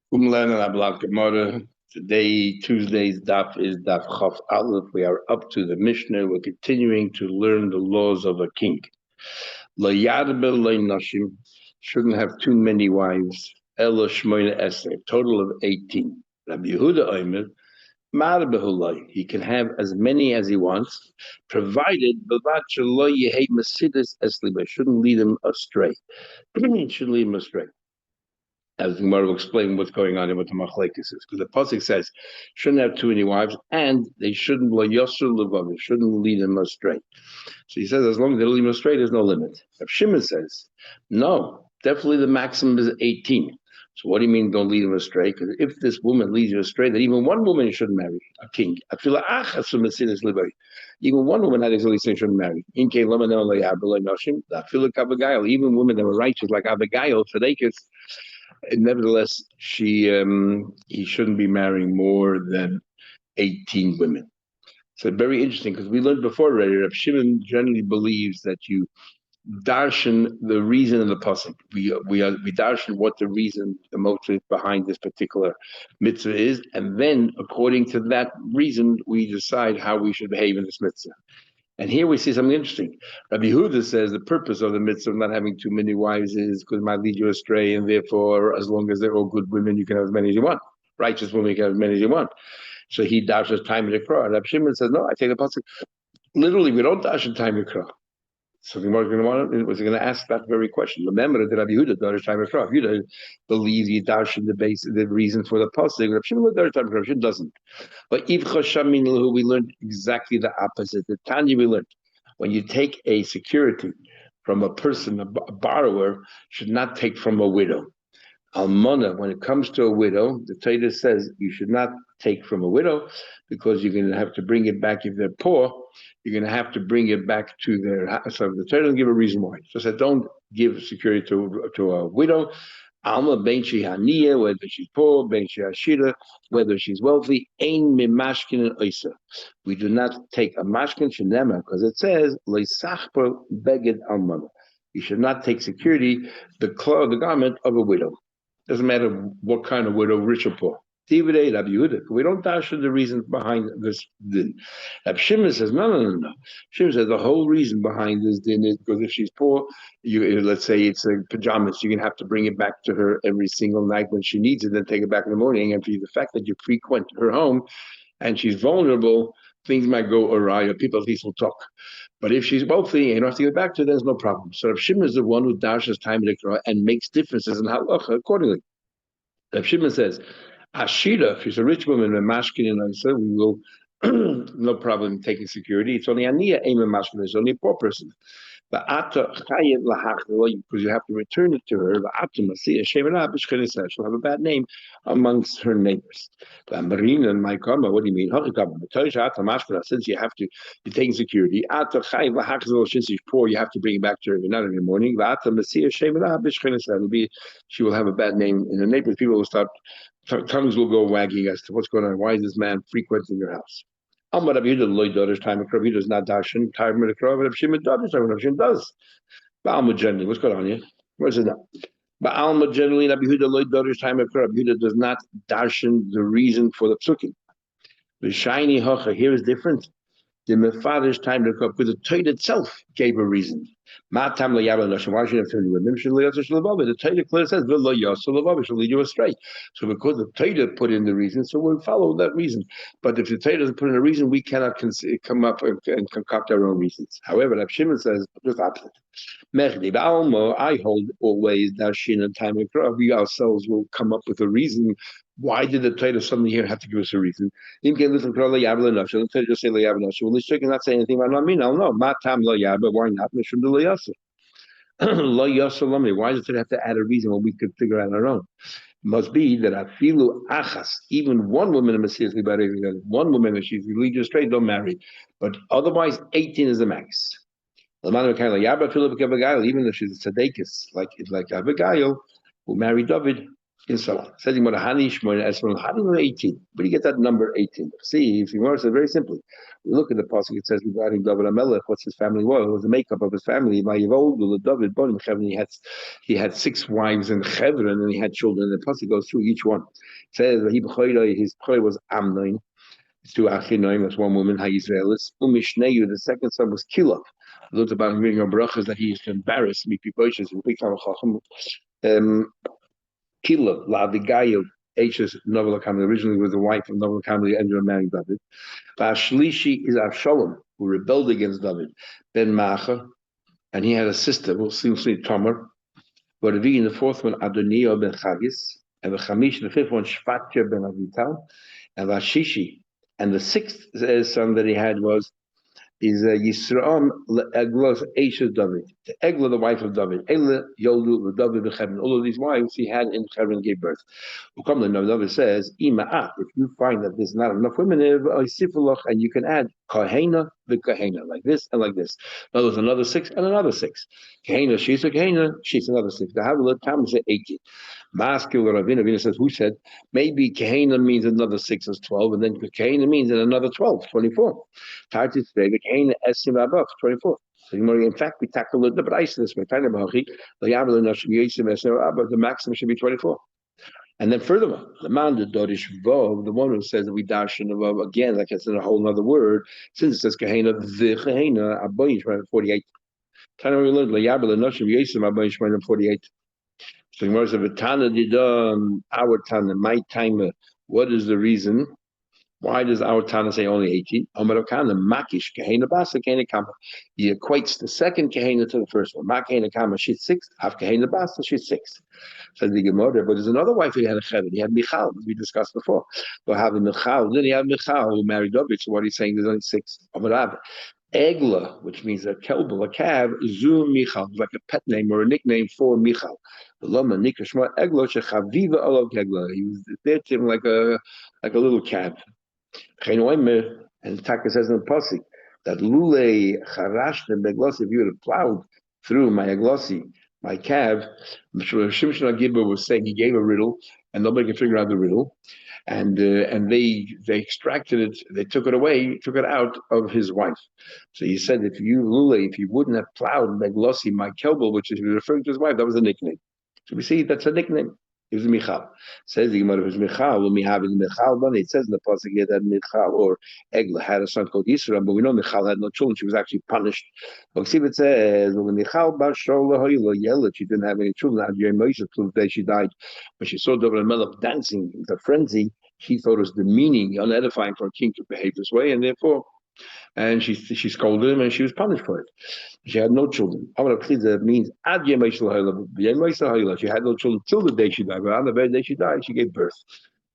Today, Tuesday's daf is daf Chaf Aleph. We are up to the Mishnah. We're continuing to learn the laws of a king. Lo yarbe lo nashim, shouldn't have too many wives. Elo shmoyne eser, total of 18. Rabbi Yehuda Omer, marbe hulai, he can have as many as he wants, provided b'vat shelo yehei mesidus esliba, shouldn't lead him astray. Shouldn't lead him astray. As the Gemara will explain what's going on and what the machlekes is, because the pasuk says shouldn't have too many wives, and they shouldn't shouldn't lead them astray. So he says as long as they lead them astray, there's no limit. Rav Shimon says no, definitely the maximum is 18. So what do you mean don't lead them astray? Because if this woman leads you astray, then even one woman you shouldn't marry a king. Even one woman that is only saying shouldn't marry. Even women that were righteous like Abigail, Tzedekis, nevertheless, he shouldn't be marrying more than 18 women. So very interesting because we learned before already. Rav Shimon generally believes that you darshan the reason of the pasuk. We darshan what the reason, the motive behind this particular mitzvah is, and then according to that reason, we decide how we should behave in this mitzvah. And here we see something interesting. Rabbi Yehuda says the purpose of the mitzvah of not having too many wives is because it might lead you astray, and therefore, as long as they're all good women, you can have as many as you want. Righteous women, you can have as many as you want. So he dashes time in the Torah. Rabbi Shimon says, no, I take the pasuk. Literally, we don't dash in time in the Torah. So the Gemara was going to ask that very question. Remember that Rabbi Yehuda dashes time in the Torah. Yehuda believes he dashes the reason for the pasuk. Rabbi Shimon dashes time in the Torah. Shimon doesn't. But we learned exactly the opposite. The Tanya we learned, when you take a security from a person, a borrower should not take from a widow. Almana, when it comes to a widow, the Torah says you should not take from a widow because you're going to have to bring it back if they're poor. You're going to have to bring it back to their house. So the Torah doesn't give a reason why. So said, don't give security to a widow. Alma ben haniya, whether she's poor, ben ashira, whether she's wealthy, ein mimashkin and oisa. We do not take a mashkin shenema because it says leisachper beged almana. You should not take security, the garment of a widow. Doesn't matter what kind of widow, rich or poor. We don't dash the reason behind this din. Rabbi Shimon says, no. Shimon says the whole reason behind this din is because if she's poor, let's say it's a pajamas, you're going to have to bring it back to her every single night when she needs it, then take it back in the morning. And for the fact that you frequent her home and she's vulnerable, things might go awry, or people at least will talk. But if she's wealthy and you don't have to get back to her, there's no problem. So Rav Shimon is the one who dashes time in the Torah and makes differences in halacha accordingly. Rav Shimon says, Ashira, if she's a rich woman, a mashkin and Isa, we will no problem taking security. It's only Aniya, aim and mashkin, it's only a poor person. But because you have to return it to her, she'll have a bad name amongst her neighbors. Marina and my karma, what do you mean? Since you have to, you're taking security. Since she's poor, you have to bring it back to her every night in the morning. She will have a bad name in the neighbors. People will start, tongues will go wagging as to what's going on. Why is this man frequenting your house? Amar Rabbi Yehuda loy does time of Rabbi does not darshan time of the Rabbi Shimon does time Rabbi Shimon does. Ba'alma generally, what's going on here? Where's it now? Ba'alma generally, Rabbi Yehuda loy does time of Rabbi Yehuda does not darshan the reason for the psukim. The shiny hocha here is different. The father's time to come because the Torah itself gave a reason. Why should you have too many women? The Torah clearly says she'll lead you astray. So because the Torah put in the reason, so we'll follow that reason. But if the Torah doesn't put in a reason, we cannot come up and concoct our own reasons. However, Rav Shimon says just opposite. I hold always Darshin and time of Torah. We ourselves will come up with a reason. Why did the Torah suddenly here have to give us a reason? The Torah just say well, this chick cannot say anything about me. I'll know. Matam lo yaba. Why not? Mishum de lo yasa. Lo yasa lami. Why does it have to add a reason when we could figure out our own? It must be that afilu achas, even one woman in Messias one woman if she's religious straight, don't marry. But otherwise, 18 is the max. Even if she's a tzadekis, like Abigail, who married David, and so on. Says Hani Shmoina Esron Hani 18. Where do you get that number 18? See, if you want to say very simply, we look at the pasuk. It says regarding David Amelech, what's his family was? It was the makeup of his family. David Bonim Chevron. He had 6 wives in Chevron, and he had children. And the pasuk goes through each one. It says that his boy was Amnon. It's 2 Achinoim. That's 1 woman. Hayisraelis. Umishneyu. The second son was Kilov. Looked about him reading on brachas that he used to embarrass me. People, Kila, La Abigail, H's Novel Kamli, originally was the wife of Novel Kamli, ended up marrying David. Shlishi is Avshalom, who rebelled against David. Ben Macha, and he had a sister, we'll see Tamar. But in the 4th one, Adoniah ben Chagis, and the Chamish, the 5th one, Shvatya ben Avital, and Vashishi. And the 6th son that he had was Yisrael Eglos Eshes David, Egla, the wife of David, Ela Yolu David Bechevin. All of these wives he had in Chevron gave birth. David says, Ima, if you find that there's not enough women, and you can add Kahena the Kahena, like this and like this. Now there's another 6 and another 6. Kahena, she's another 6. The Havilah Tam said 18. Masculine Ravina says, who said maybe Kahena means another 6 is 12, and then Kahena means another 12, 24. Tarti today, the Kahena Esim above 24. So in fact, we tackle it, but I say this way, the maximum should be 24. And then furthermore, the man the Dorish Vov, the one who says that we dash in the Vov again, like it's in a whole other word, since it says Kahena, the Kahena, Aboyish 48. Tana we learned Layabel and Noshim Yesim Aboyish 48. So Gemara says, Tana Didam, our Tana, my timer. What is the reason? Why does our Tana say only 18? Omarokana, Makish, Kahena Basa, Kahena Kama. He equates the second Kahena to the first one. Makahena Kama, she's 6. Half Kahena Basa, she's 6. Says the Gemara, but there's another wife who had a Cheved. He had Michal, as we discussed before. But having Michal, then he had Michal who married David. So what he's saying, there's only 6. Amarav. Egla, which means a kelbel, a calf, Zu Michal, like a pet name or a nickname for Michal. The Lama Nikashma Egla, Shechaviva Olav Egla. He was there to him like a little calf. And Taka says in the Pasik that Lule Charashne Beglosi, if you would have plowed through my Eglosi, my calf, Shimshon Agibba was saying he gave a riddle and nobody could figure out the riddle. And they extracted it, they took it away, took it out of his wife. So he said, if you wouldn't have plowed Beglosi, my kelbel, which is referring to his wife, that was a nickname. So we see that's a nickname. It was Michal. Says the Gemara, it was Michal. When we have it in Michal, but it says in the pasuk here that Michal or Egla had a son called Yisra, but we know Michal had no children. She was actually punished. But see, it says when Michal Bashola she didn't have any children. The day she died, when she saw David Melech dancing with a frenzy, she thought it was demeaning, unedifying for a king to behave this way, and therefore, and she scolded him, and she was punished for it. She had no children. That means she had no children till the day she died. But on the very day she died, she gave birth.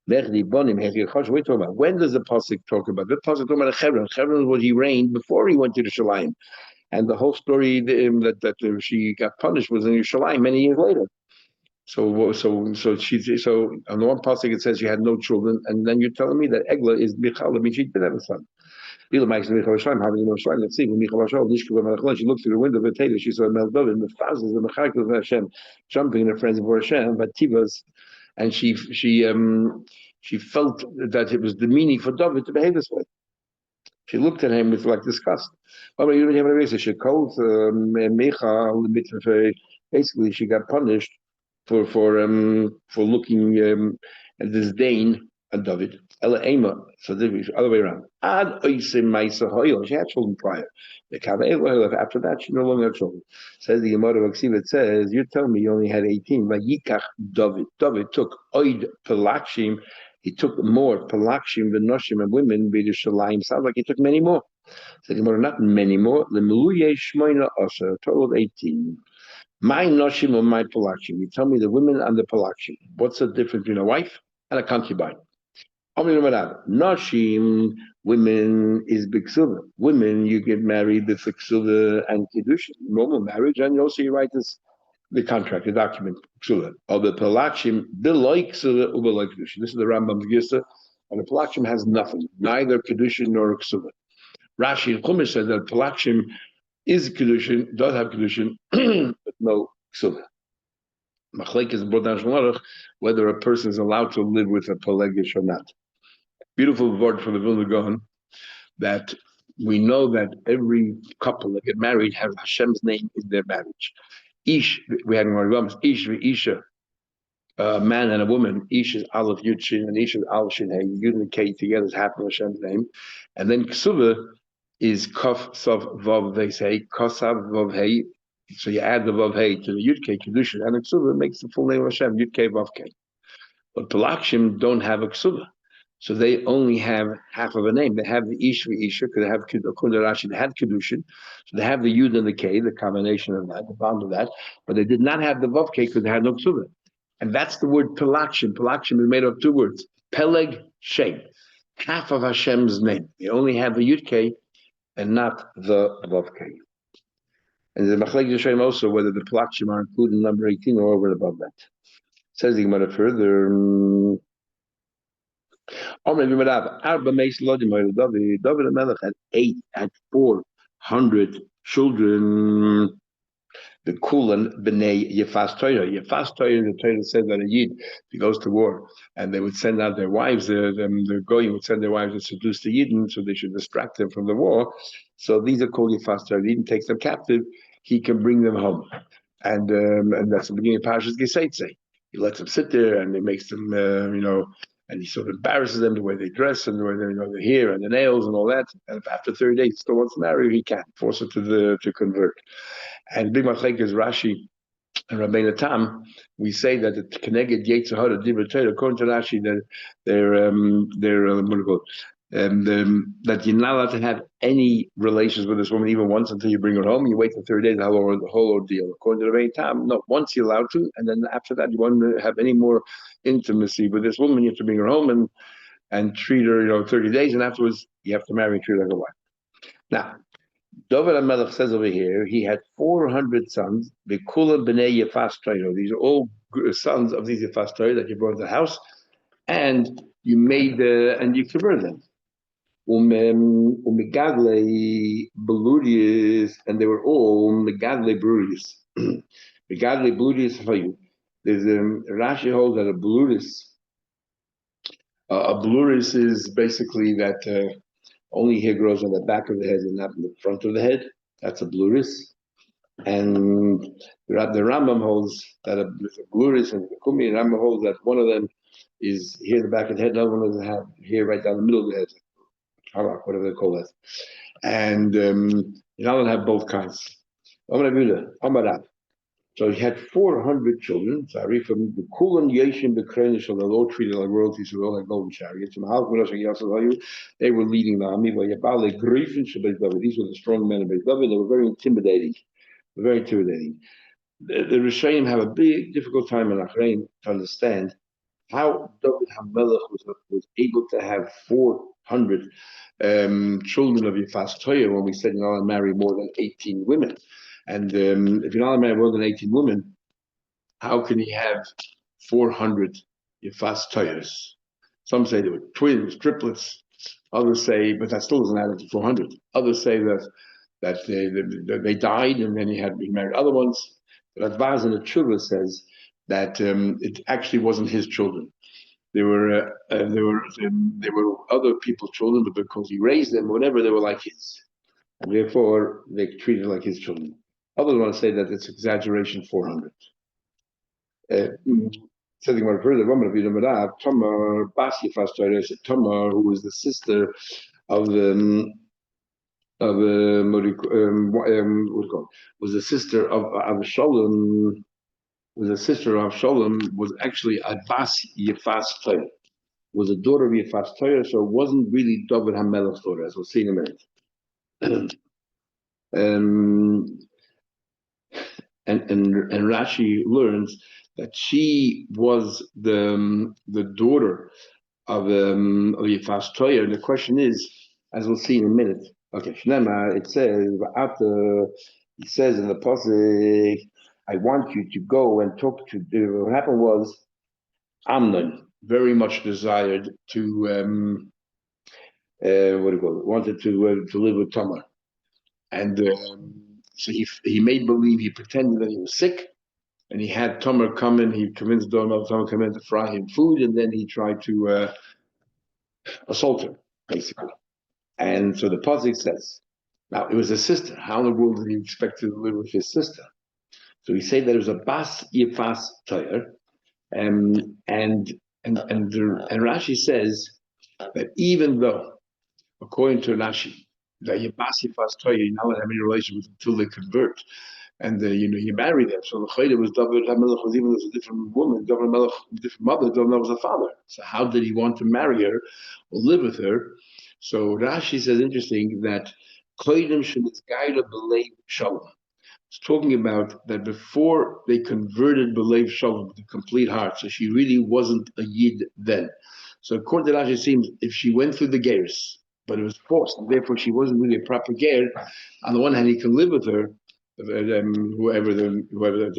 We're talking about. When does the pasuk talk about? The pasuk talking about Hebron. Hebron was he reigned before he went to the Shalim, and the whole story that she got punished was in Yerushalayim many years later. So on the one pasuk it says she had no children, and then you're telling me that Eglah is Michal. I mean, she did have a son. Let's see, when she looked through the window of the Taylor, she saw Mel David, the thousands of Mechakos of Hashem jumping in her friends before Hashem, but Tivas, and she felt that it was demeaning for David to behave this way. She looked at him with like disgust. She called basically she got punished for looking at disdain at David. So the other way around. She had children prior. After that, she no longer had children. Says the Gemara of Aksiv, it says, you're telling me you only had 18. David took oid pelakshim. He took more pelakshim than noshim and women. B'Yerushalayim. Sounds like he took many more. Says the Gemara, not many more. Lemeluye shmoina asher, total of 18. My noshim or my pelakshim. You tell me the women and the pelakshim. What's the difference between a wife and a concubine? Nashim, women is biksuva. Women, you get married with ksuva and kiddushin, normal marriage, and also you write the contract, the document, ksuva. Of the pelachim, beloy ksuva, ubeloy kiddushin. This is the Rambam's gisa, and the pelachim has nothing, neither kiddushin nor ksuva. Rashi and Chumash said that pelachim is kiddushin, does have kiddushin, but no ksuva. Machlekes is brought down Shulchan Aruch whether a person is allowed to live with a pelegish or not. Beautiful word from the Vilna Gaon that we know that every couple that get married has Hashem's name in their marriage. Ish, we had in our Rambam, Ish Isha, a man and a woman. Ish is Aleph Yud Shin and Ish is Aleph Shin Hey. Yud and K together is half of Hashem's name, and then Ksuva is Kaf Sav Vav Veis Hey, Kosav Vav Hey. So you add the Vav Hey to the Yud K Kedushin, and the Ksuva makes the full name of Hashem, Yud K Vav K. But Pelakshim don't have a Ksuva. So they only have half of a name. They have the Ish Isha, because they have according to Rashi, they had Kedushin. So they have the Yud and the K, the combination of that, the bond of that, but they did not have the Vav K because they had no Ksuva. And that's the word Pelakshim. Pelakshim is made of two words, Peleg Shem, half of Hashem's name. They only have the Yud K and not the Vav K. And the Machlek Yisrael also whether the Pelakshim are included in number 18 or over and above that. Says the Gemara further. David Melech had 400 children. The Kulan B'nai Yefas Torah. Yefas Torah, the Torah said that a Yid, if he goes to war, and they would send out their wives, the Goyim would send their wives to seduce the Yidden, so they should distract them from the war. So these are called Yefas Torah. The Yidden takes them captive, he can bring them home. And that's the beginning of Parashas Geseitze. He lets them sit there, and he makes them, and he sort of embarrasses them the way they dress and the way they, the hair and the nails and all that. And if after 30 days he still wants to marry, he can't force her to convert. And Big Machlek is Rashi and Rabbeinu Tam. We say that the Keneged Yetzirah Divrei Torah, according to Rashi, that that you're not allowed to have any relations with this woman even once until you bring her home. You wait for 30 days, the whole ordeal. According to Rabbeinu Tam, no, once you're allowed to, and then after that you want to have any more intimacy with this woman, you have to bring her home and treat her, 30 days, and afterwards you have to marry and treat her like a wife. Now, David HaMelech says over here, he had 400 sons, B'kula b'nei Yefas Torah. These are all sons of these Yefas Torah that you brought to the house, and you made and you converted them. Megadle Belurius, and they were all Megadle Belurius. Megadle Belurius for you. There's Rashi holds that a Belurius is basically that only hair grows on the back of the head and not in the front of the head. That's a Belurius. And the Rambam holds that there's a Belurius and the Kumi, and Rambam holds that one of them is here in the back of the head, another one doesn't have hair right down the middle of the head. Whatever they call that. And you're not going to have both kinds. So he had 400 children, sorry, from the Kulan Yeshim Bekrenish, so the Lord treated like royalties, so all like golden chariots. They were leading the army. These were the strong men of Beit David. They were very intimidating. The Rishonim have a big, difficult time in Achrein to understand how David HaMelech was able to have 400 children of Yefas Torah when we said you're not allowed to marry more than 18 women. And if you're not allowed to marry more than 18 women, how can he have 400 Yefas Torahs? Some say they were twins, triplets. Others say, but that still doesn't add up to 400. Others say that they died and then he had been married other ones. But Advaz in the Tshuva says that it actually wasn't his children. They were other people's children, but because he raised them, whatever, they were like his, and therefore they treated like his children. Others want to say that it's exaggeration, 400. Something more further, Tamar Bas Yefas Torah, Tamar, who was the sister of was the sister of Avshalom. Was a sister of Shalom, was actually a Bas Yefas Torah, was a daughter of Yefas Torah, so it wasn't really David HaMelech's daughter, as we'll see in a minute. And Rashi learns that she was the daughter of Yefas Torah. And the question is, as we'll see in a minute. Okay, Shnema, it says in the pasuk, I want you to go and talk to. What happened was, Amnon very much desired to wanted to live with Tamar, and so he made believe, he pretended that he was sick, and he had Tomer come in. He convinced Tomer to come in to fry him food, and then he tried to assault her, basically. And so the pasuk says, now it was a sister. How in the world did he expect to live with his sister? So he said that it was a bas yifas toyer, and Rashi says that even though, according to Rashi, that you bas yifas toyer, you're not allowed to have any relation with them until they convert, and you marry them. So the chayda was David HaMelech was even as a different woman, David HaMelech, different mother, David HaMelech was a father. So how did he want to marry her or live with her? So Rashi says interesting that koydim shenitzgaila b'leiv shalom. It's talking about that before they converted b'leiv shalom with a complete heart. So she really wasn't a yid then. So according to Rashi, it seems if she went through the gears, but it was forced, and therefore she wasn't really a proper ger. On the one hand, he can live with her, whoever the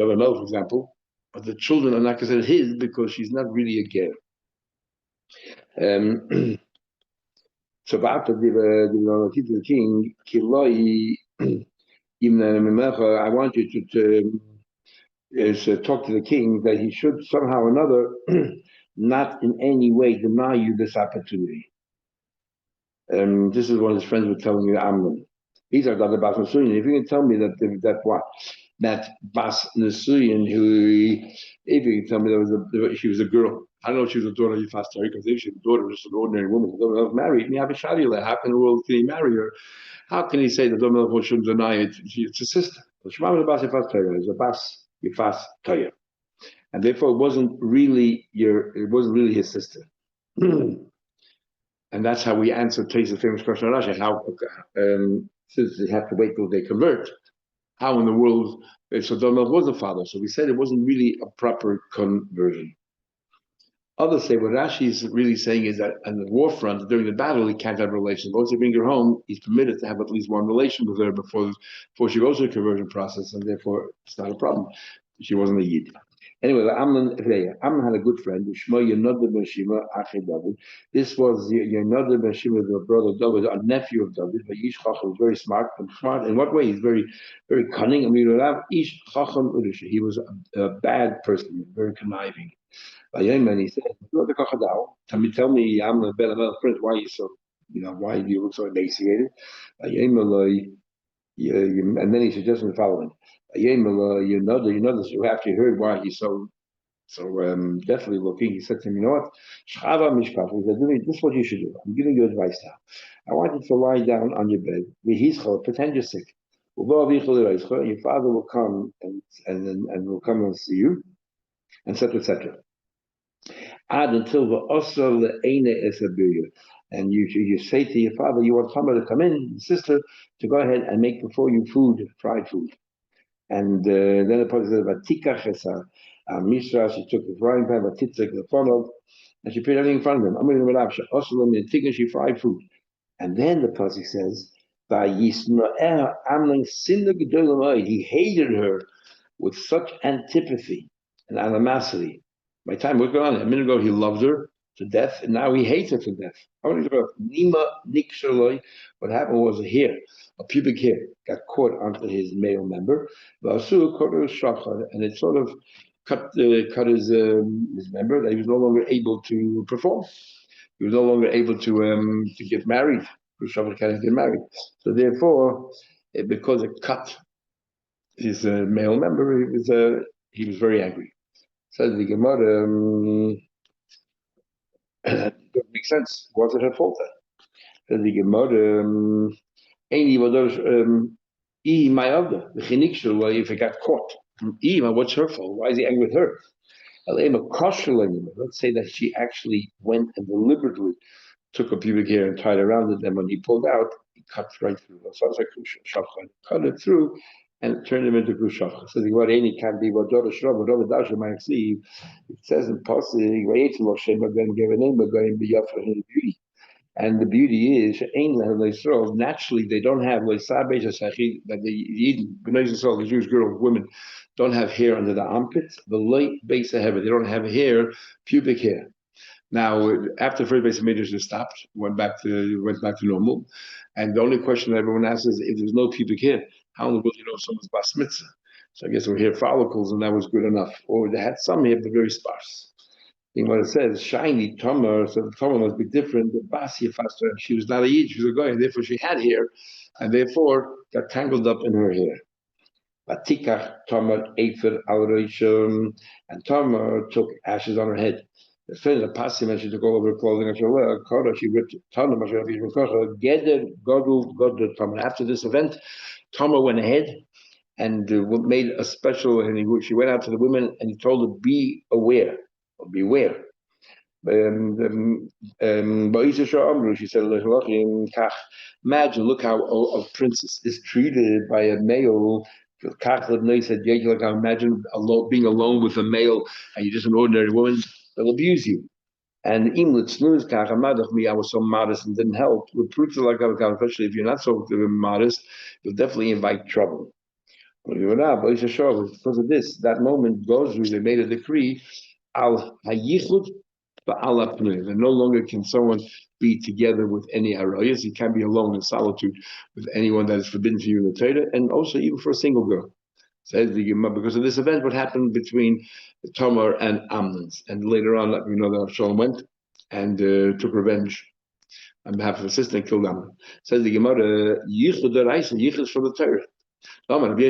other male, for example, but the children are not considered his because she's not really a ger. So after the king, Kiloi, I want you to talk to the king that he should somehow or another not in any way deny you this opportunity. This is what his friends were telling you, Amnon. These are the Bas Nasuyin. If you can tell me that Bas Nasuyin, if you can tell me she was a girl. I don't know if she was a daughter of Yifas Tari, because if she was a daughter, just an ordinary woman, the Dom married. How in the world can he marry her? How can he say the Dom shouldn't deny it? It's a sister. The Shema of Bas Yifas Tari is a Bas Yifas Tari, and therefore it wasn't really his sister. And that's how we answer Taisa's famous question on Rashi. How, since they have to wait till they convert, how in the world, so Donald was the father. So we said it wasn't really a proper conversion. Others say what Rashi is really saying is that on the war front, during the battle, he can't have relations. Once they bring her home, he's permitted to have at least one relation with her before she goes through the conversion process, and therefore it's not a problem. She wasn't a Yid. Anyway, Amnon had a good friend, Shmo Yenodah ben Shima, Achi David. This was Yenodah ben Shima, the brother of David, a nephew of David. But Ish Chacham was very smart. And smart in what way? He's very, very cunning. I mean, Ish Chacham Urisha. He was a bad person, very conniving. And he said, tell me, I'm a better friend, why are you so, why do you look so emaciated? And then he suggested the following. You know this, after you heard why he's so definitely looking, he said to him, you know what? He said, this is what you should do. I'm giving you advice now. I want you to lie down on your bed. Pretend you're sick. Your father will come and will come and see you, etc., etc. Add until the osra le'ene esabiyu. And you say to your father, you want someone to come in, your sister, to go ahead and make before you food, fried food. And then the Prophet said, "Vatikach esa Mishra." She took the frying pan, vatitzek the funnel, and she put everything in front of him. She fried food. And then the Prophet says, he hated her with such antipathy and animosity. By the time, what's going on? A minute ago, he loved her to death, and now he hates her to death. What happened was a pubic hair, got caught onto his male member, and it sort of cut his member that he was no longer able to perform. He was no longer able to get married. Can't get married. So therefore, because it cut his male member, he was very angry. Says the Gemara, doesn't make sense. Was it her fault then? Says the Gemara, my other, if it got caught. What's her fault? Why is he angry with her? Let's say that she actually went and deliberately took a pubic hair and tied around it, and when he pulled out, he cut right through. So it's like cut it through and turned him into Grushach. So the word any can be what Dora Shrab, what Dora Dasha might see. It says in Pasig, beauty. And the beauty is, naturally, they don't have that the Jewish girl, women, don't have hair under the armpits. The light base of heaven, they don't have hair, pubic hair. Now, after the first base of Midrash stopped, went back to normal, and the only question that everyone asks is, if there's no pubic hair, how in the world do you know someone's bas mitzvah? So I guess we're hair follicles, and that was good enough. Or they had some hair, but very sparse. In what it says, shiny Tomer, so the Tomer must be different. The Basi faster, she was not a Yid, she was a guy, and therefore she had hair, and therefore got tangled up in her hair. Batikach Tomer Efer al and Tomer took ashes on her head. The friend of Pasim, and she took all of her clothing and she Kora, she ripped Tomer, Geder Godul Godul Tomer. After this event, Tomer went ahead and made a special, and she went out to the women and he told her, be aware, or beware. She said, imagine, look how a princess is treated by a male. Imagine being alone with a male and you're just an ordinary woman, they'll abuse you. And me, I was so modest and didn't help. Especially if you're not so modest, you'll definitely invite trouble. Because of this, that moment goes through, they made a decree, al hayichud ba'ala pnei. That no longer can someone be together with any arayas. He can't be alone in solitude with anyone that is forbidden to you in the Torah, and also even for a single girl. Says the Gemara, because of this event, what happened between Tamar and Amnon, and later on, we know that Absalom went and took revenge on behalf of his sister and killed Amnon. Says the Gemara, yichud deraisa, yichud from the Torah. Where do you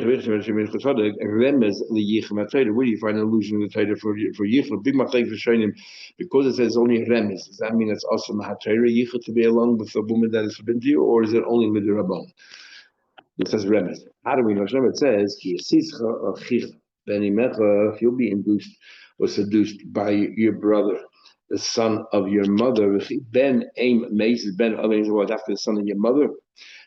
find an allusion in the Torah for yichud? Big machloek for showing him because it says only remes. Does that mean it's also mahatayra yichud to be alone with a woman that is forbidden to you, or is it only midirabon? It says remes. How do we know? It says if you'll be induced or seduced by your brother, the son of your mother. Ben aim mazes ben was after the son of your mother.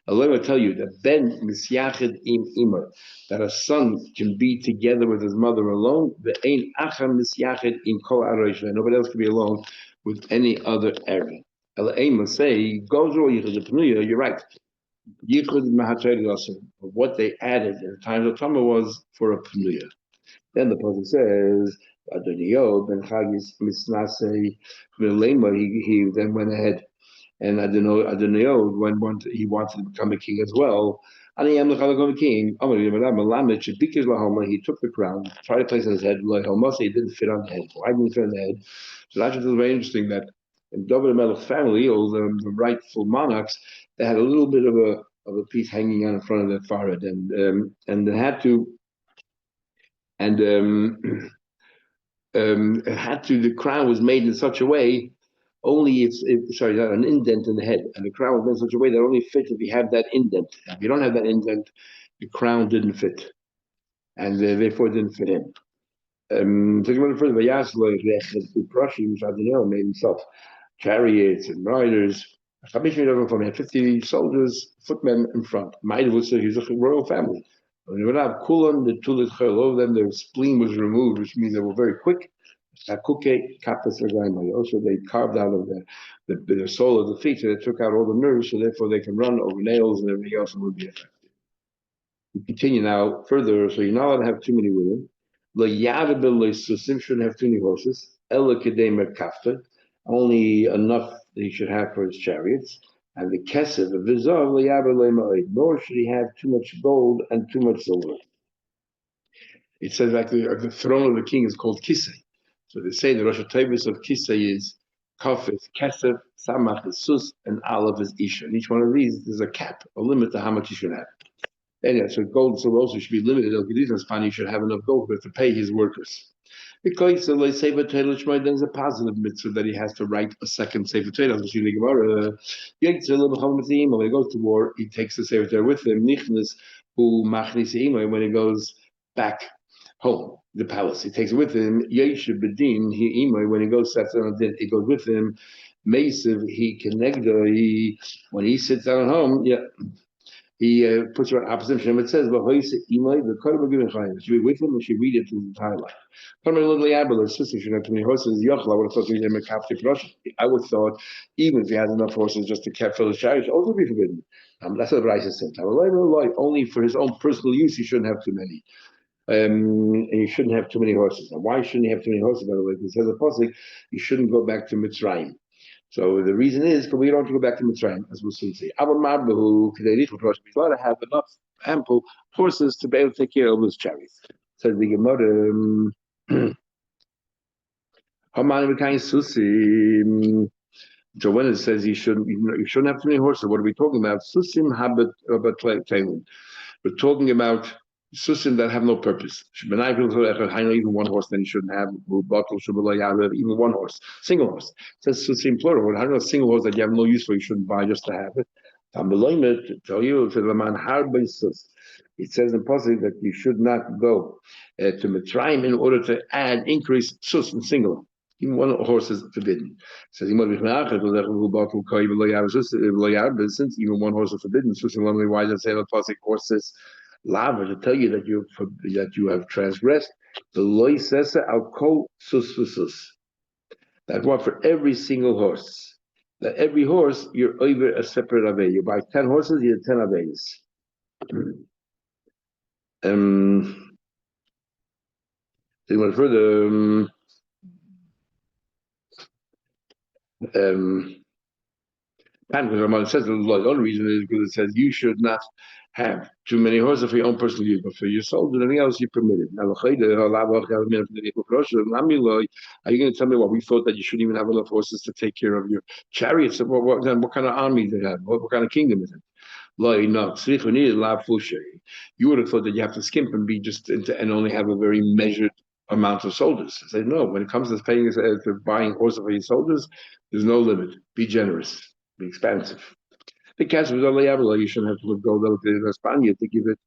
Allah will tell you that ben misyachid im imer, that a son can be together with his mother alone. The ain achar misyachid im kol arosh. Nobody else can be alone with any other area. Allah aim will say goes or you're right. Yichud mahatayr what they added in the times of Tamar was for a pnuya. Then the pasuk says Adoniyo ben Chagis misnasei v'leima. He then went ahead. And Adoniyo, when he wanted to become a king as well, he took the crown, tried to place it on his head. It didn't fit on the head. Why didn't it fit on the head? So that's very interesting that in David Melech's family, or the rightful monarchs, they had a little bit of a piece hanging on in front of their forehead, and they had to, and the crown was made in such a way. Only an indent in the head, and the crown was made in such a way that only fits if you have that indent. If you don't have that indent, the crown didn't fit, and therefore it didn't fit in. Made himself chariots and riders. 50 soldiers, footmen in front. He's a royal family. When you would have Kulan, the Tulit Chel, all of them, their spleen was removed, which means they were very quick. Also, they carved out of the sole of the feet, so they took out all the nerves, so therefore they can run over nails and everything else and would be effective. We continue now further, so you're not allowed to have too many women. Shouldn't have too many horses. Only enough that he should have for his chariots. And the kesef, the vizor, nor should he have too much gold and too much silver. It says like the throne of the king is called kisei. So they say the Rosh Hashanah of kisei is kaf is kesef, samach is sus, and aleph is isha. And each one of these there's a cap, a limit to how much you should have. Anyway, so gold and silver also should be limited. You should have enough gold to pay his workers. Because then there's a positive mitzvah that he has to write a second Sefer Torah. When he goes to war, he takes the Sefer Torah with him. When he goes back home, the palace, he takes it with him. When he goes it goes with him. When he sits down at home, he puts her on opposition. It says, "She be with him and she read it his entire life." I would have thought I would thought even if he has enough horses just to fill his chariot, also be forbidden. That's what Bryce said. Only for his own personal use, he shouldn't have too many. And you shouldn't have too many horses. Now, why shouldn't he have too many horses? By the way, because it says a pasuk, you shouldn't go back to Mitzrayim. So the reason is because we don't have to go back to Mitzrayim, as we'll soon see. He's allowed to have enough ample horses to be able to take care of those chariots. Says the Gemara. So when it says you shouldn't have too many horses, what are we talking about? Susim habit about tailing. We're talking about susim that have no purpose. Even one horse, then you shouldn't have even one horse, single horse. It says susim plural. I don't know, a single horse that you have no use for, you shouldn't buy just to have it. To tell you, it says in Pasuk that you should not go to Mitzrayim in order to increase sus and single. Even one horse is forbidden. It says since even one horse is forbidden, why does it say that Pasuk horses lava to tell you that you have transgressed? The loy says al kol sus. That what for every single horse. That every horse you're over a separate avay. You buy 10 horses, you have 10 avays. They went further. It says the only reason is because it says you should not have too many horses for your own personal use, but for your soldiers, anything else you permitted. Now, are you going to tell me what we thought that you shouldn't even have enough horses to take care of your chariots? What kind of army do they have? What kind of kingdom is it? No, you would have thought that you have to skimp and be and only have a very measured amount of soldiers. I say no. When it comes to paying to buying horses for your soldiers, there's no limit. Be generous. Be expansive. Because you shouldn't have to go to Spain to give it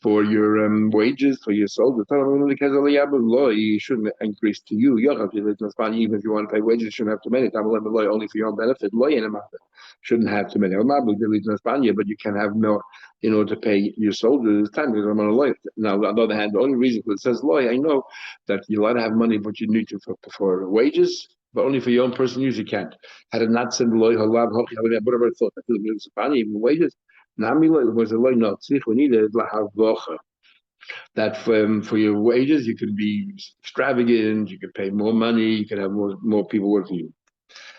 for your wages, for your soldiers. You shouldn't increase to you. Even if you want to pay wages, you shouldn't have too many. Only for your own benefit. Shouldn't have too many. But you can have more in order to pay your soldiers. Now, on the other hand, the only reason it says I know that you're allowed to have money, but you need to for wages. But only for your own personal use, you can't. Had it not said loy halav hochi whatever I thought that was even wages. Nami loy was a loy not. We need a lahav that for your wages you could be extravagant, you could pay more money, you could have more people working for you.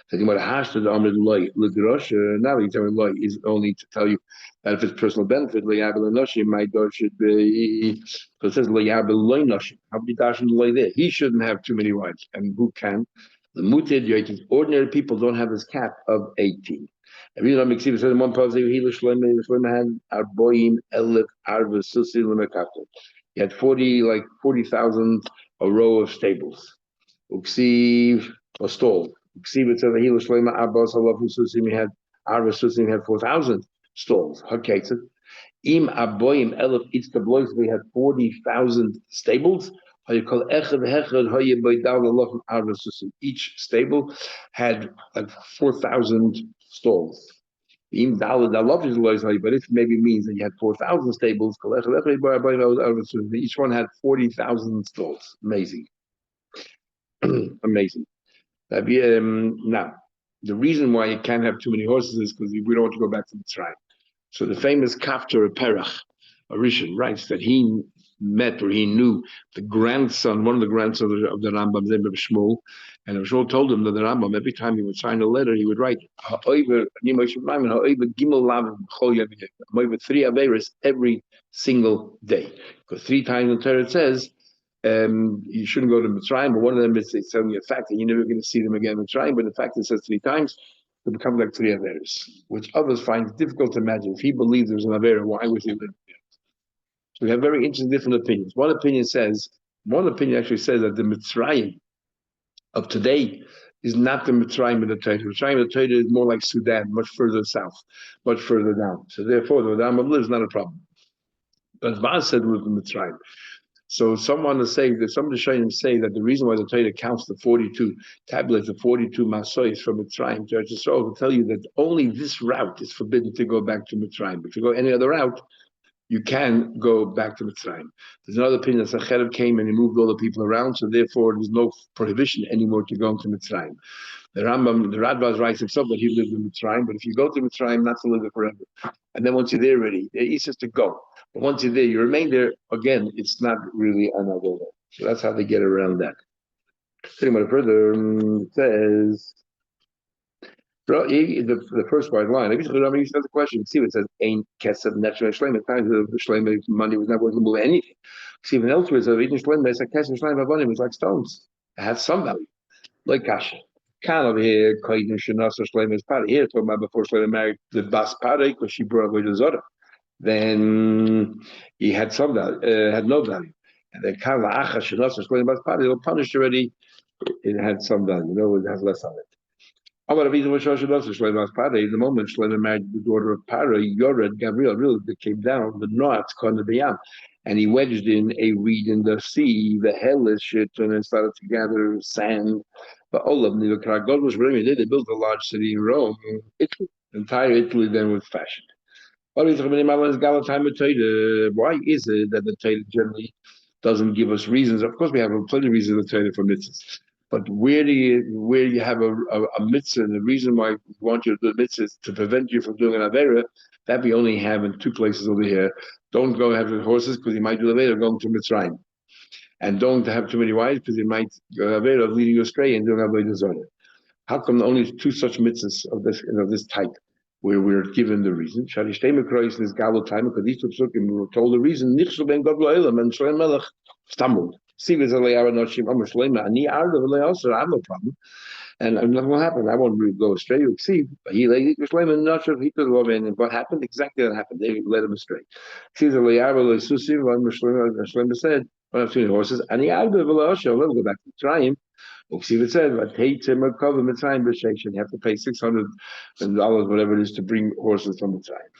So what has to the amid loy l'grosh. Now you tell me loy is only to tell you that if it's personal benefit, loyabel noshim, my dog should be. So it says loyabel loy noshim. How be dashing loy there? He shouldn't have too many wives, and who can? The muted ordinary people don't have this cap of 18. Every time you see one positive, he had arboim elif arva susi lemekafel. He had 40,000 a row of stables. Uksiv a stall. Uksiv it said the Hila Shlema Abbas Alafu Susim had Arva Susim had 4,000 stalls. Okay, so Im Aboim Elif it's the blows we had 40,000 stables. Each stable had like 4,000 stalls. But it maybe means that you had 4,000 stables. Each one had 40,000 stalls. Amazing. Amazing. Now, the reason why you can't have too many horses is because we don't want to go back to the tribe. So the famous Kaftor Perach, a Rishon, writes that he met or he knew one of the grandsons of the Rambam, Shmuel, and Shmuel told him that the Rambam, every time he would sign a letter, he would write over 3 Averis every single day. Because 3 times in the Torah it says, you shouldn't go to Mitzrayim, but one of them is telling you a fact that you're never going to see them again in Mitzrayim, but the fact it says 3 times, it becomes like 3 Averis, which others find difficult to imagine. If he believed there was an Avera, why was he living there? So we have very interesting different opinions. One opinion actually says that the Mitzrayim of today is not the Mitzrayim of the Torah. The Mitzrayim of the Torah is more like Sudan, much further south, much further down. So therefore, the Rambam lives not a problem. But Vaz said live in Mitzrayim. So some of the Rishonim say that the reason why the Torah counts the 42 tablets, the 42 masois from Mitzrayim to Eretz Yisrael, will tell you that only this route is forbidden to go back to Mitzrayim. If you go any other route, you can go back to Mitzrayim. There's another opinion that Sanhedrin came and he moved all the people around, so therefore there's no prohibition anymore to go into Mitzrayim. The Radbaz writes himself that he lived in Mitzrayim, but if you go to Mitzrayim, not to live there forever. And then once you're there already, he says to go. But once you're there, you remain there, again, it's not really another way. So that's how they get around that. Further, it says, Bro, the first part line. Maybe you said the question. See, it says ain't kesef netzah shleim. At times the shleim money was not worth to move anything. See, even elsewhere, so even shleim, they said kesef shleim avonim was like stones. It had some value, like kasha. Kind of here, koyin shenasa shleim is pari. Here, talking about before shleim married the bas pari because she brought away the zora. Then he had some value, had no value. And then kind of acha shenasa shleim bas pari. They were punished already. It had some value. It has less on it. The moment Shlomo married the daughter of Para, Yored, Gabriel, really came down, the Noat's Konabiyam, and he wedged in a reed in the sea, the hellish shit, and then started to gather sand. But all of Nivakar, God was really, they built a large city in Rome. Italy, entire Italy then was fashioned. Why is it that the Torah generally doesn't give us reasons? Of course, we have plenty of reasons in the Torah for mitzvahs. But where you have a mitzvah, and the reason why we want you to do the mitzvah is to prevent you from doing an avera, that we only have in two places over here. Don't go have horses because you might do avera going to Mitzrayim, and don't have too many wives because you might avera leading you astray and doing avodah zarah. How come only two such mitzvahs of this type, where we're given the reason? Shalishtei Mekrois is Galo time because these two psukim we were told the reason. Nichshel ben God Elam and Shalem Melech stumbled. I have no problem. And nothing will happen. I won't really go astray. You see, he not sure if he could love in. What happened? Exactly what happened. They led him astray. See, the said, when I've seen horses, and he out of let me go back to try him. See, it said, but hey, Tim, you have to pay $600, whatever it is, to bring horses from the time.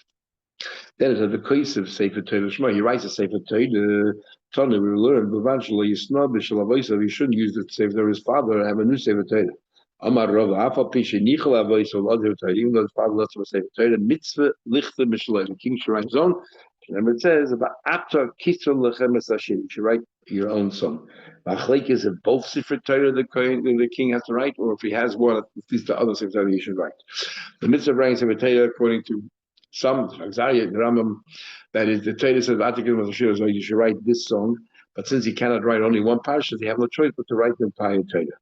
Then it had the case of Sefer Torah Shema. He writes a Sefer Torah. Tony, we learned, eventually, you shouldn't use it to save his father and have a new Sefer Torah. Amar Rav, Afal Pisha, Nichel Avois, even though his father lets him a Sefer Torah, Mitzvah Lichte Mishalei, the king should write his own. Remember, it says about Ata Kisra Lechem Esashir, you should write your own song. Machlek is if both Sefer Torah the king has to write, or if he has one, at least the other Sefer Torah he should write. The Mitzvah writing Sefer Torah, according to some Zariah, the Rambam, that is the Torah says you should write this song, but since he cannot write only one parsha, they have no choice but to write the entire Torah.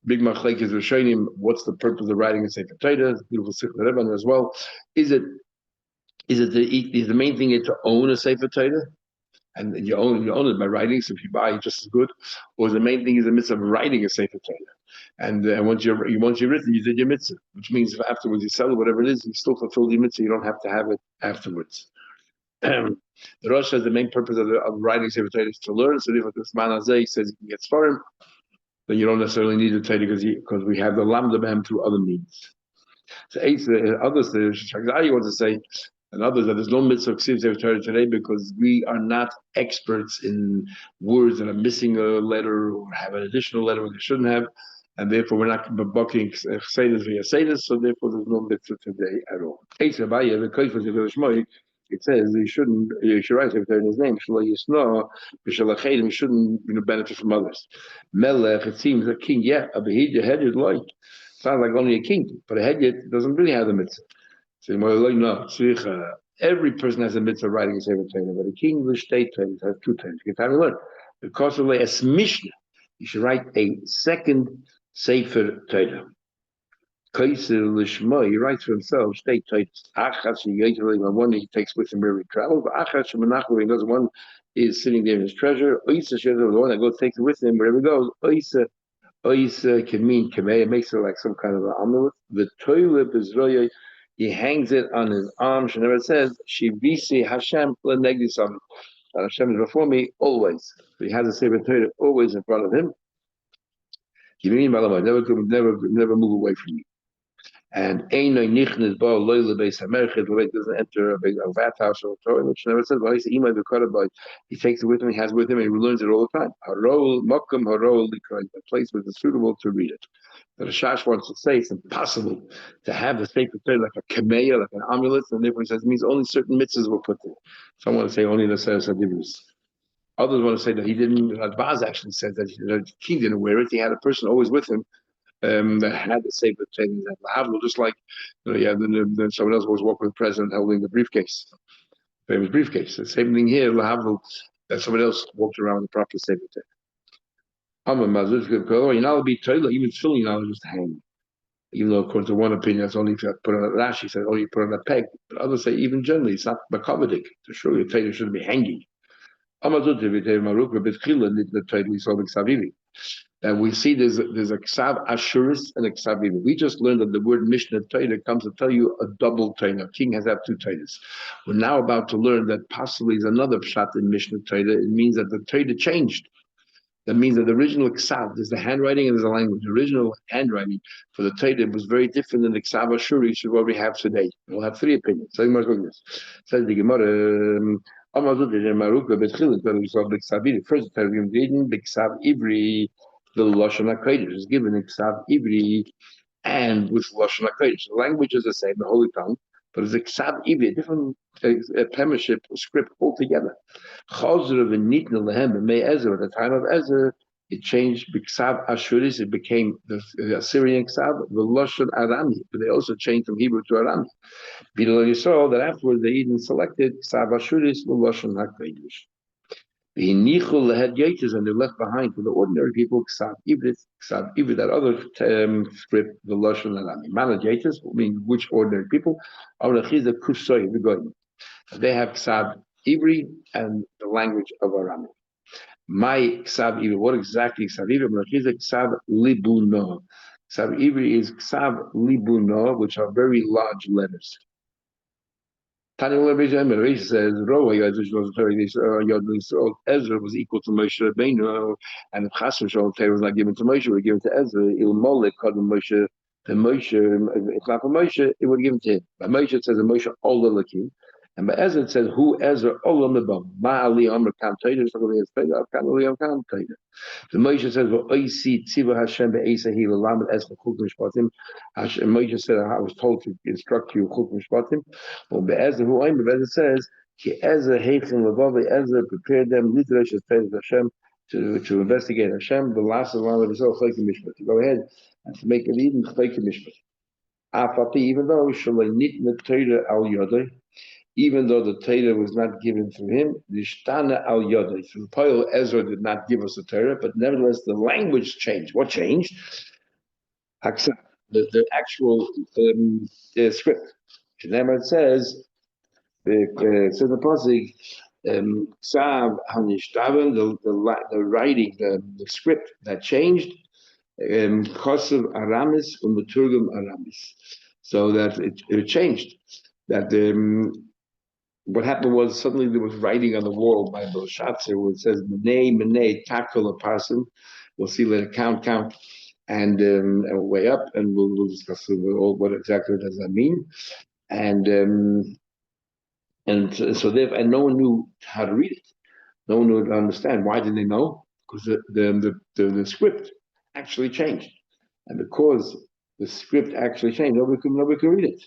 Big Machlek is showing him what's the purpose of writing a Sefer Torah. Beautiful Sikh Rebbe as well. Is the main thing is to own a Sefer Torah, and you own it by writing. So if you buy, it just as good. Or the main thing is the mitzvah of writing a Sefer Torah. And once you've written, you did your mitzvah, which means if afterwards you sell it, whatever it is, you still fulfill your mitzvah. You don't have to have it afterwards. The Rosh says the main purpose of writing Sefer Torah is to learn. So if this man Azay says you can get Sfarim, then you don't necessarily need the Torah because we have the Lamda Bam through other means. So others, the Shagzai wants to say, and others, that there's no mitzvah of Sefer Torah today because we are not experts in words that are missing a letter or have an additional letter they shouldn't have. And therefore, we're not bucking Chsedas via Sedis, so therefore, there's no mitzvah today at all. It says you should write Sefer Torah in his name. You shouldn't benefit from others. Melech, it seems a king, yeah, a behid, headed like. Sounds like only a king, but a hedyet doesn't really have the mitzvah. So no, every person has a mitzvah writing a Sefer Torah, but a king, the state Torah, has two Torahs. You can learn. Because of a Mishnah, you should write a second Sefer Torah. Kaiser Lishma, he writes for himself, state Torahs. Achas, one he takes with him wherever he travels. Achas, Shemanachlu, he does one is sitting there in his treasure. Oisa, the one that goes takes it with him wherever he goes. Oisa can mean kameh. It makes it like some kind of an amulet. The toilet is really, he hangs it on his arm. She never says, Shivisi Hashem lenegdisam. Hashem is before me always. So he has a Sefer Torah always in front of him. Never move away from me. And Eino Nichnes Ba Loile Beis Hamerchet doesn't enter a vat house or a Torah, which never says, well, he takes it with him, he has it with him, and he learns it all the time. Harol Mokum Harol Likra, a place where it's suitable to read it. But Ashash wants to say it's impossible to have the Sefer Torah like a kameya, like an amulet, and therefore he says it means only certain mitzvahs were put there. Some want to say only the Sefer Sadivus. Others want to say that he didn't. Radbaz actually said that the king didn't wear it. He had a person always with him that had the Sefer Torah. Just like then someone else was walking with the president holding the briefcase, famous briefcase. The same thing here. Lahavlu, that someone else walked around with the proper Sefer Torah. You're not be Torah, even filling, just hang. Even though, according to one opinion, it's only if you put on a Rashi said only put on a peg. But others say even generally it's not makabadik. To show your tailor shouldn't be hanging. And we see there's a ksav ashuris and a ksav ivri. We just learned that the word Mishnah Torah comes to tell you a double Torah. A king has to have two Torahs. We're now about to learn that possibly is another pshat in Mishnah Torah. It means that the Torah changed. That means that the original Ksav, there's the handwriting and there's the language. The original handwriting for the Torah was very different than the Ksav Ashuri, which is what we have today. We'll have three opinions. So says the Gemara, first the Torah given the Ksav Ivri, the Lashon HaKodesh is given in Ksav Ivri and with Lashon HaKodesh. The language is the same, the Holy Tongue, but it's a Ksav Ivri, a different penmanship script altogether. Chazor v'nitna lehem b'mei Ezra. At the time of Ezra, it changed b'ksav Ashuris. It became the Assyrian ksav, the Lashon Arami. But they also changed from Hebrew to Arami. B'nei Yisrael, that afterwards they even selected ksav Ashuris the Lashon HaKodesh. V'nichul lehed yaiters, and they left behind for the ordinary people ksav Ivrit, that other script, the Lashon Arami. Manad yaiters, mean which ordinary people? Avrachiz kusoi v'goyim. They have ksav Ivri and the language of Aramaic. My ksav Ivri, what exactly ksav Ivri? Is ksav libuno. Ksav Ivri is ksav libuno, which are very large letters. Tanya says, Ezra was equal to Moshe Rabbeinu, and if Chasam Shalom Torah was not given to Moshe, it was given to Ezra. Il Molech Kadam Moshe. The Moshe, if not for Moshe, it would be given to him. By Moshe it says Moshe Ola Lakim. And by Ezra it says, who Ezra Olam Nebam. Ma'ali Amr Kam Tater, so we expect Kam Ali Kam Tater. The Moshe says, well, Oisi Tziva Hashem Be'esahi Lamed Ezra Chuk Mishpatim. Moshe said, I was told to instruct you Chuk Mishpatim. Well, Be'ezra, who I'm, Ezra says, Ki Ezra Heichim Lavavi, Ezra prepared them, Lidrash Hashem, to investigate Hashem, the last of all of his Chaykim Mishpat. To go ahead and to make it even Chaykim Mishpat. Afapi, even though Shalai Nitna Torah Al Yodai, even though the Torah was not given to him, Nishtana Al Yodai. So Paul Ezra did not give us the Torah, but nevertheless the language changed. What changed? Haksa, the actual script. It says, the Pasuk, Ksav Hanishtavan, the writing, the script that changed, Chosav Aramis and Maturgum Aramis. So that it changed. That what happened was suddenly there was writing on the wall by Belshazzar where it says Menei Takal a person. We'll see later, count, and way up, and we'll discuss what exactly does that mean. And so no one knew how to read it. No one knew how to understand. Why didn't they know? Because the script actually changed, and because the script actually changed, nobody could read it.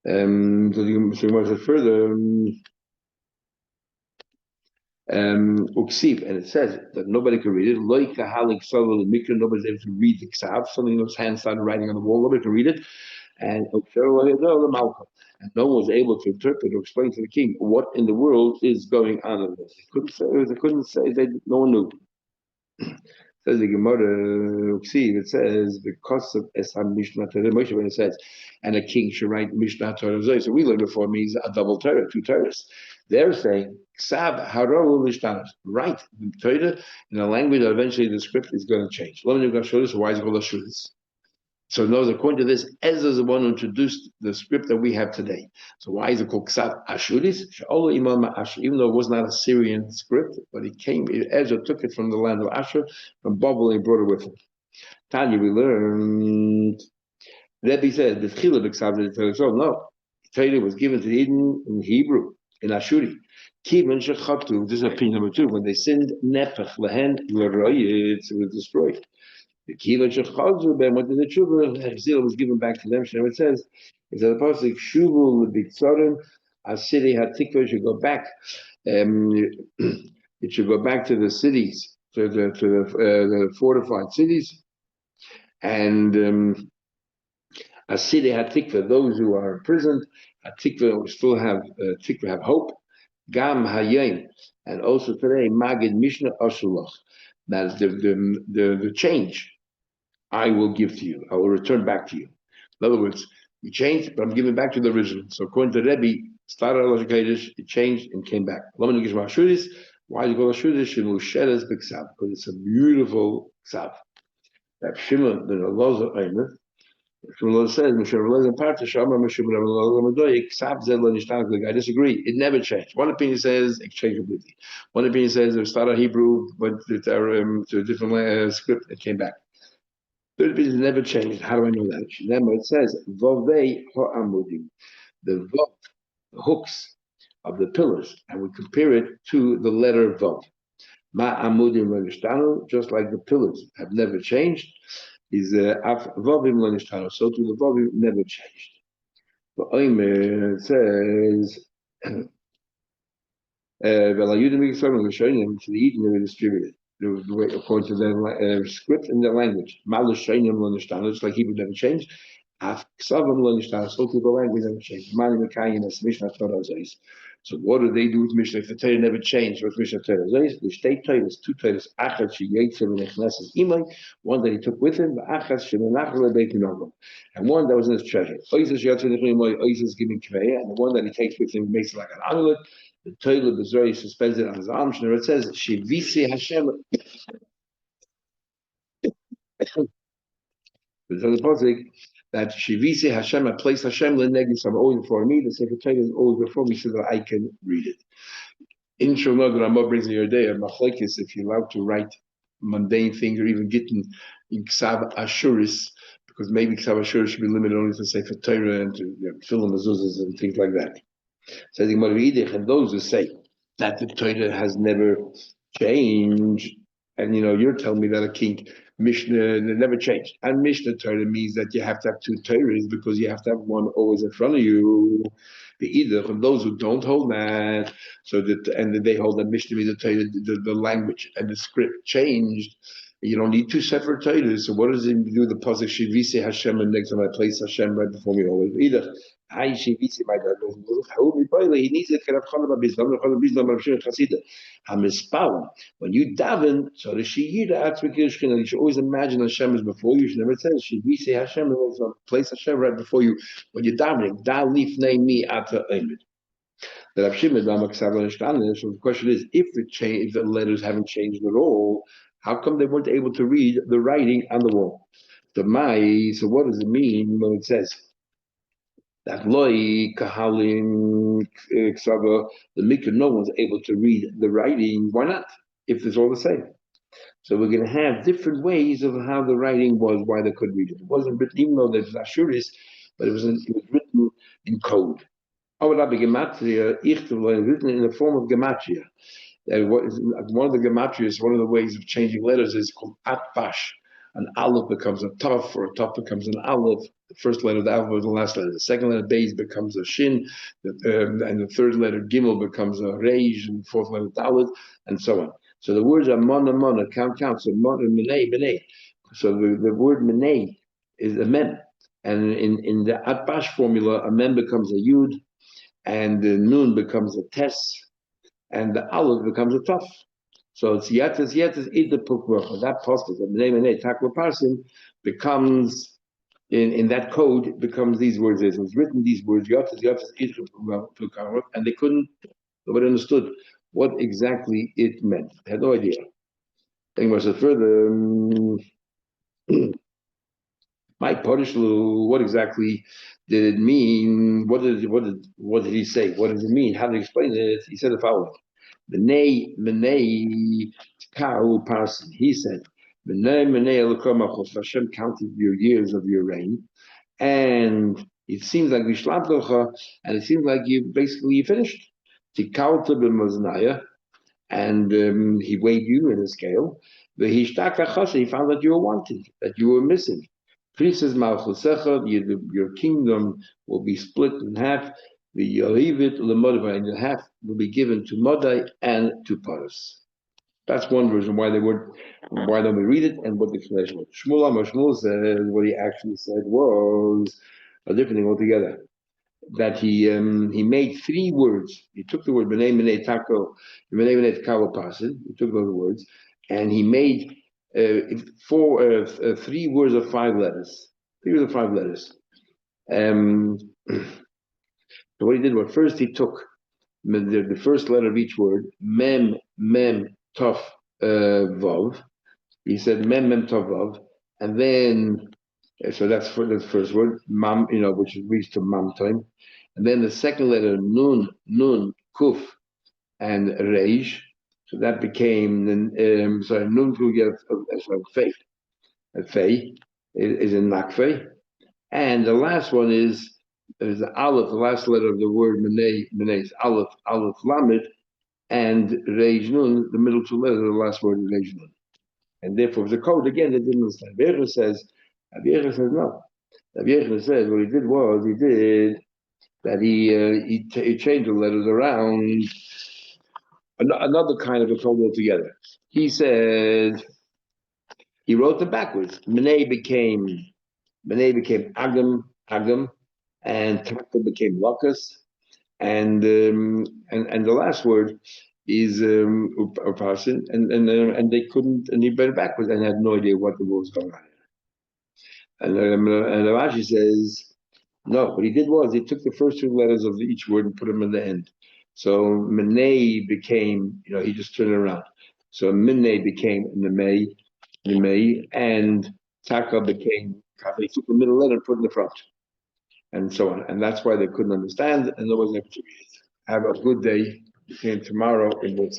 So you must further uksiv, and it says that nobody can read it. Nobody's able to read the ksav. Suddenly those hands started writing on the wall. Nobody can read it, and no one was able to interpret or explain to the king what in the world is going on in this. They couldn't say. No one knew. Says the Gemara, it says because of Esam Mishnah Torah, Moshe when it says, and a king should write Mishnah Torah. So we learned before means a double Torah, two Torahs. They're saying Ksav Haro Mishnah, write the Torah in a language that eventually the script is going to change. Why is it called Ashuris? So in other words, according to this, Ezra is the one who introduced the script that we have today. So why is it called Ksav Ashuris? Even though it was not a Syrian script, but Ezra took it from the land of Ashur, from Babel, and he brought it with him. Tanya, we learned, Rebbe said, the Chila B'Ksav, no, Torah was given to Eden in Hebrew, in Ashuri. Kivan Shechatu, this is opinion number 2, when they sinned, Nepech Lehen, it was destroyed. The Kiva Shechazru Ben went to the Tshuva, Hechzil was given back to them. It says, is that the Pasuk Shuvu L'Bitzorim, Asiri Hatikva should go back. It should go back to the cities, to the fortified cities, and Asiri Hatikva, those who are imprisoned, Hatikva still have Tikva have hope. Gam Hayim, and also today Magid Mishnah Ashulach. That is the change. I will give to you. I will return back to you. In other words, you changed, but I'm giving back to the original. So according to Rebbe, started Rosh Chodesh, it changed and came back. Why do you call Ashuris? Because it's a beautiful ksav. That Shimon ben Elazar Eimer, Shimon says, I disagree. It never changed. One opinion says it changed completely. One opinion says it started Hebrew, went to a different script, it came back. Third opinion never changed. How do I know that? Then it says, Vovei ha'amudim, the Vav, the hooks of the pillars, and we compare it to the letter Vav. Ma'amudim l'nishtanu, just like the pillars have never changed, is af Vavim l'nishtanu, so to the Vavim never changed. But Omer says, Velayudim Yisrael l'shonim, to the Eden they were distributed. According to their script and their language. Malashayim l'nishtanu, just like Hebrew never changed. Af Ksavim l'nishtanu, so to the language never changed. Mani Mekayim as Mishnah Torah Zayis. So what do they do with Mishnah? If the Torah never changed, with Mishnah Torah Zayis, the state Torahs, two Torahs, Achad Sheyetzer v'nechnesses Imay, one that he took with him, Achad Shemenach leBeit Minogam, and one that was in his treasure. Oises Yotzer Nechimay, Oises giving Kveya, and the one that he takes with him makes it like an amulet. The Torah Bezroi suspends it on his arm. And it says, Shivisi Hashem. There's a posik that Shivisi Hashem, I place Hashem lenegis, I'm always before me. The Sefer Torah is always before me so that I can read it. In Shalom, the Rambam brings in your day a machlekes if you're allowed to write mundane things or even getting in Ksav Ashuris, because maybe Ksav Ashuris should be limited only to Sefer Torah and to fill in mezuzahs and things like that. Says the Gemara Yidich, and those who say that the Torah has never changed, and you're telling me that a king Mishnah never changed, and Mishnah Torah means that you have to have two Torahs because you have to have one always in front of you. The Yidich, and those who don't hold that, so that and they hold that Mishnah means the language and the script changed. You don't need two separate Torahs. So what does it do? The pasuk Shivisi Hashem, and next time I place Hashem right before me always. Either I Shivisi my God, he needs it. When you daven, so the Shiyida you should always imagine Hashem is before you. You should never say Shivisi Hashem, and place Hashem right before you when you're davening. Da lifnei mi ata omed. So the question is, if the letters haven't changed at all, how come they weren't able to read the writing on the wall? So what does it mean when it says that loi kahalim ksava, the mikra, no one's able to read the writing? Why not? If it's all the same. So we're going to have different ways of how the writing was, why they could read it. It wasn't written, even though there's Ashuris, but it was written in code. Written in the form of gematria. One of the gematrias, one of the ways of changing letters is called atbash. An aleph becomes a taf, or a taf becomes an aleph. The first letter of the alphabet is the last letter. The second letter beis becomes a shin, and the third letter gimel becomes a reish, and the fourth letter dalet, and so on. So the words are mana, count. So mana, menei. So the word menei is a mem, and in the atbash formula, a mem becomes a yud, and the nun becomes a tes, and the aleph becomes a taf. So it's yates id the pukvach. That posture, the menei takla parsim, becomes in that code. It becomes these words. It was written these words yates id pukvach, and nobody understood what exactly it meant. They had no idea. Anyway, so further, my Parishlu, what exactly did it mean? What did he say? What does it mean? How to explain it? He said the following: Menei kau parsin. He said, Hashem counted your years of your reign, and it seems like Vishlabdocha, and it seems like you finished. Tikalta b'maznaya, and he weighed you in a scale. He found that you were wanting, that you were missing. Prises malchusecha, your kingdom will be split in half. The Yohivit lemodai, and the half will be given to Modai and to Paras. That's one reason why why don't we read it, and what the explanation was. Shmuel said what he actually said was a different thing altogether. That he made three words. He took the word b'nei tako, b'nei tako pasid. He took those words, and he made three words of five letters. 3 words of 5 letters. So what he did was first he took the first letter of each word, mem, tov, vav. He said mem, tov, vav, and then so that's for the first word, mam, which leads to mam time, and then the second letter nun, kuf, and reish. So that became sorry, nun kuf fei. Fei is in nakfei, and the last one is the aleph, the last letter of the word menei is aleph lamed, and reish nun, the middle two letters of the last word is reish nun. And therefore, the code again, they didn't understand. Abiyachar says no. Abiyachar says what he did was he changed the letters around. Another kind of a code altogether. He said he wrote them backwards. Menei became agam, and taka became lakas, and the last word is upasin, and they couldn't, and he read it backwards and had no idea what was going on. And Rashi says, no, what he did was he took the first two letters of each word and put them in the end. So Menei became, he just turned it around. So Minei became Nemei, and Taka became Kaka. He took the middle letter and put it in the front, and so on. And that's why they couldn't understand, and there was able to read it. Have a good day. See you tomorrow in Wood